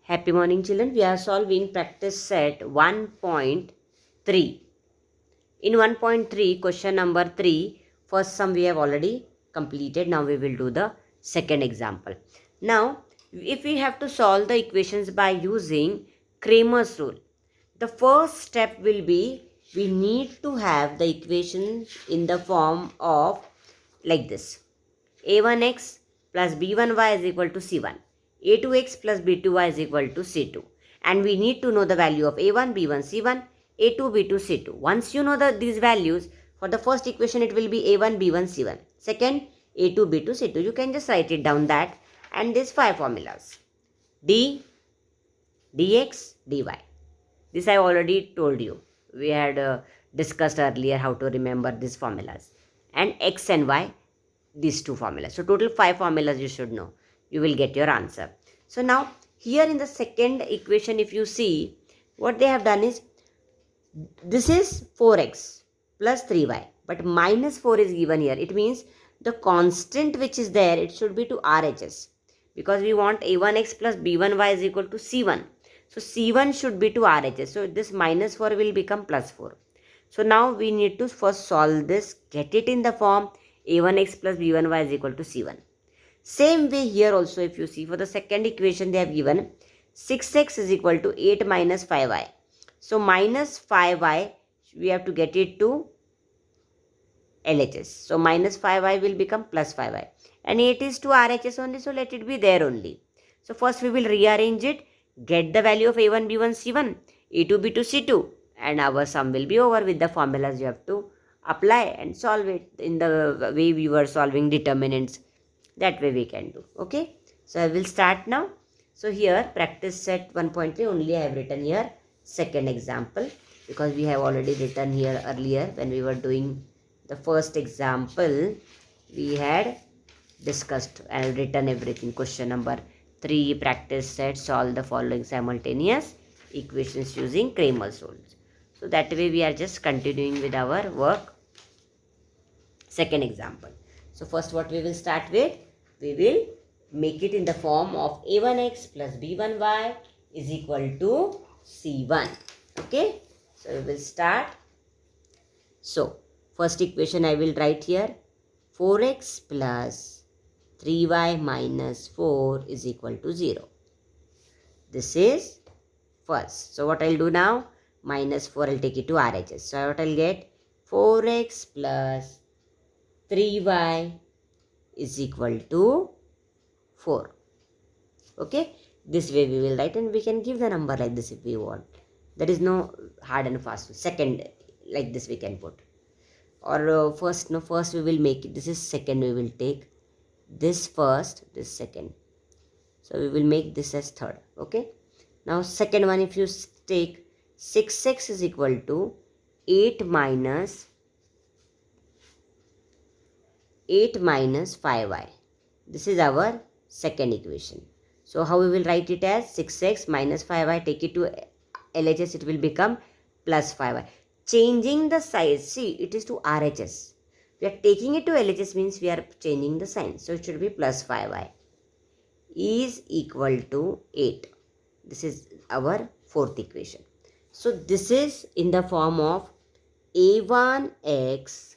Happy morning, children. We are solving practice set 1.3. In 1.3, question number 3, first sum we have already completed. Now we will do the second example. Now, if we have to solve the equations by using Cramer's rule, the first step will be we need to have the equation in the form of like this. A1x plus B1y is equal to C1. A2x plus B2y is equal to C2. And we need to know the value of A1, B1, C1, A2, B2, C2. Once you know these values, for the first equation it will be A1, B1, C1. Second, A2, B2, C2. You can just write it down that. And these 5 formulas. D, dx, dy. This I already told you. We had discussed earlier how to remember these formulas. And x and y, these 2 formulas. So total 5 formulas you should know. You will get your answer. So now here in the second equation, if you see, what they have done is, this is 4x plus 3y, but minus 4 is given here. It means the constant which is there, it should be to RHS, because we want A1x plus B1y is equal to C1. So C1 should be to RHS. So this minus 4 will become plus 4. So now we need to first solve this, get it in the form A1x plus B1y is equal to C1. Same way here also, if you see, for the second equation they have given 6x is equal to 8 minus 5y. So minus 5y, we have to get it to LHS. So minus 5y will become plus 5y. And 8 is to RHS only, so let it be there only. So first we will rearrange it, get the value of A1, B1, C1, A2, B2, C2. And our sum will be over with the formulas you have to apply and solve it in the way we were solving determinants. That way we can do. Okay. So I will start now. So here practice set 1.3 only I have written here second example, because we have already written here earlier when we were doing the first example. We had discussed and written everything. Question number 3, practice set, solve the following simultaneous equations using Cramer's rules. So that way we are just continuing with our work. Second example. So first what we will start with, we will make it in the form of A1x plus B1y is equal to C1. Okay. So we will start. So first equation I will write here, 4x plus 3y minus 4 is equal to 0. This is first. So what I'll do now, minus 4 I'll take it to RHS. So what I'll get, 4x plus 3y is equal to 4. Okay. This way we will write, and we can give the number like this if we want. There is no hard and fast. Second, like this we can put. Or first we will make it. This is second, we will take this first, this second. So we will make this as third. Okay. Now second one, if you take 6x is equal to 8 minus 5y. This is our second equation. So how we will write it as 6x minus 5y, take it to LHS, it will become plus 5y. Changing the sign, see, it is to RHS. We are taking it to LHS means we are changing the sign. So it should be plus 5y is equal to 8. This is our fourth equation. So this is in the form of A1x.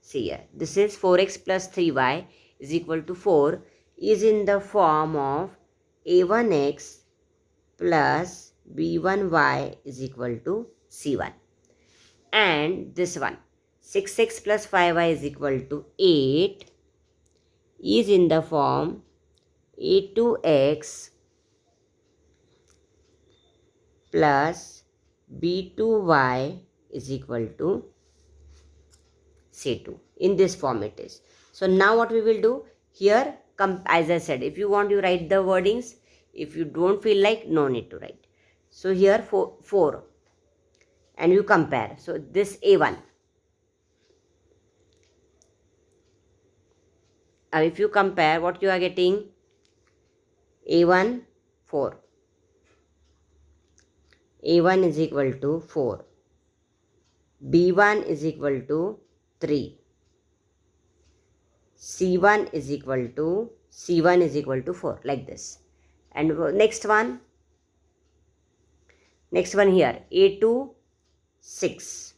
See here, this is 4x plus 3y is equal to 4 is in the form of A1x plus B1y is equal to C1. And this one, 6x plus 5y is equal to 8 is in the form A2x plus B2y is equal to C2. In this form it is. So now what we will do here, as I said, if you want you write the wordings. If you don't feel like, no need to write. So here 4 and you compare. So this A1. If you compare, what you are getting, A1 4. A1 is equal to 4. B1 is equal to 3. C1 is equal to C1 is equal to 4, like this. And next one here, A2 6,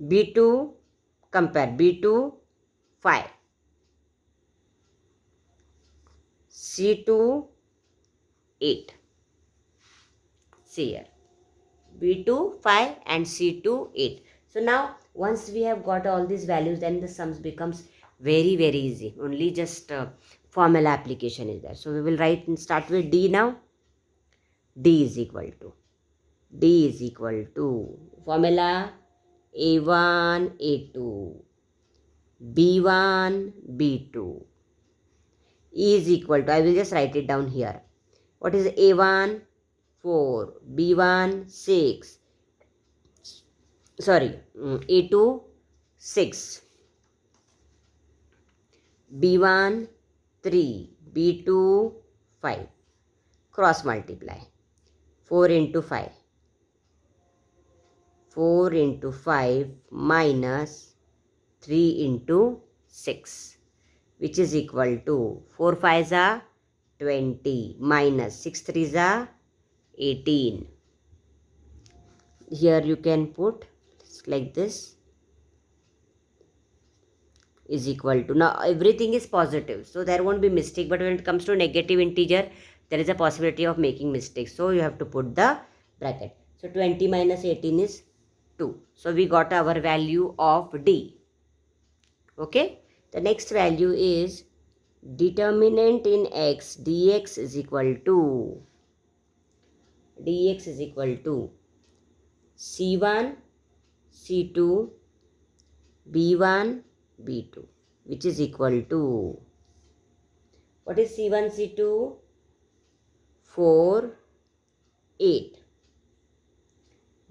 B2, compare, B2 5, C2 8. See here, B2 5 and C2 8. So now once we have got all these values, then the sums becomes very easy. Only just formula application is there. So we will write and start with D now. D is equal to formula A1 A2 B1 B2 is equal to, I will just write it down here. What is A1? 4, B1 6, A2 6, B1 3, B2 5. Cross multiply. 4 into 5. 4 into 5 minus 3 into 6, which is equal to 4 5s are 20 minus 6 3s are 18. Here you can put like this, is equal to, now everything is positive, so there won't be mistake, but when it comes to negative integer, there is a possibility of making mistakes, so you have to put the bracket. So 20 minus 18 is 2. So we got our value of D. Okay, the next value is determinant in x, dx is equal to C1 C2 B1 B2, which is equal to, what is C1 C2? 4 8,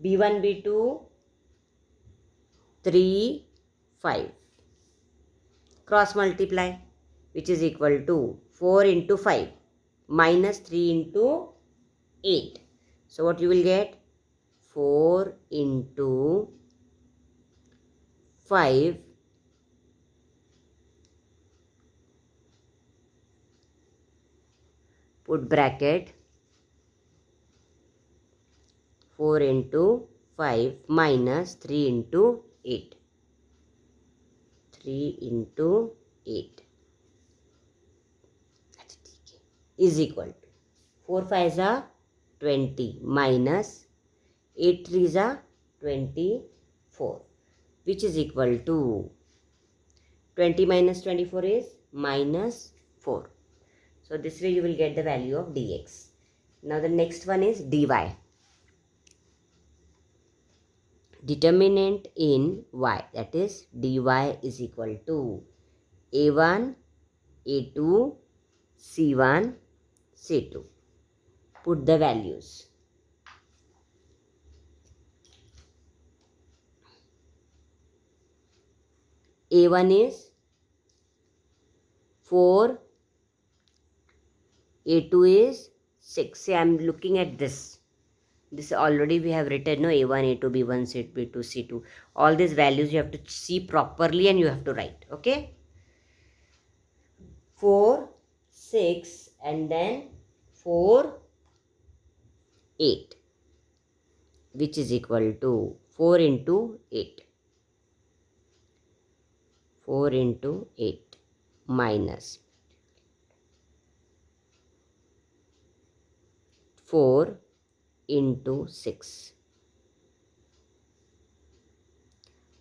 B1 B2 3 5. Cross multiply, which is equal to 4 into 5 minus 3 into 8. So what you will get? 4 into 5 put bracket, 4 into 5 minus 3 into 8. 3 into 8 is equal to 4 5s are 20 minus 8 3s are 24, which is equal to 20 minus 24 is minus 4. So this way you will get the value of dx. Now the next one is dy. Determinant in y, that is dy is equal to a1 a2 c1 c2. Put the values. A1 is 4, A2 is 6. See, I am looking at this. This already we have written, no, A1, A2, B1, C2, B2, C2. All these values you have to see properly and you have to write. Okay? 4, 6 and then 4, 8. Which is equal to 4 into 8. 4 into 8 minus 4 into 6.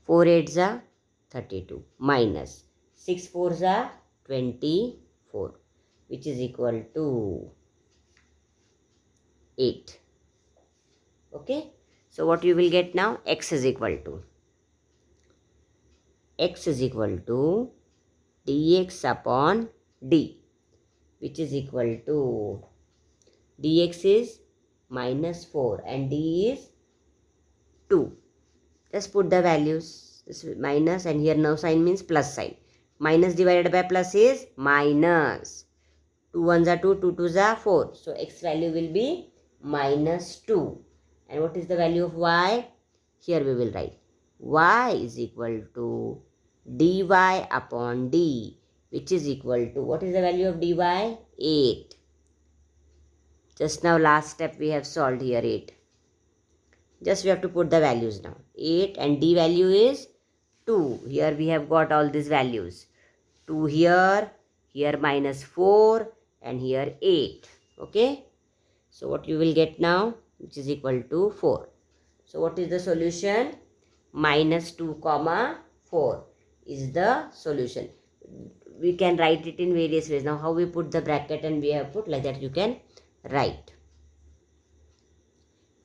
4 8s are 32 minus 6 4s are 24, which is equal to 8. Okay. So what you will get now? X is equal to dx upon d, which is equal to dx is minus 4 and d is 2. Just put the values. This minus and here now sign means plus sign. Minus divided by plus is minus. 2 1s are 2, 2 2s are 4. So x value will be minus 2. And what is the value of y? Here we will write y is equal to dy upon d, which is equal to, what is the value of dy? 8. Just now last step we have solved here 8. Just we have to put the values now. 8 and d value is 2. Here we have got all these values. 2 here, here minus 4 and here 8. Okay. So what you will get now, which is equal to 4. So what is the solution? Minus 2 comma 4 is the solution. We can write it in various ways. Now how we put the bracket and we have put like that, you can write.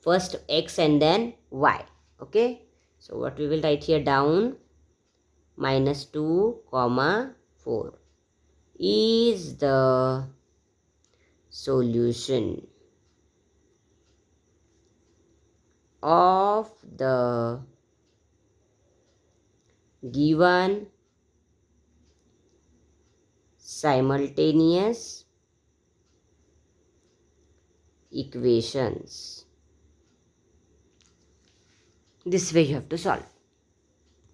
First x and then y. Okay. So what we will write here down, minus 2 comma 4 is the solution of the given simultaneous equations. This way you have to solve.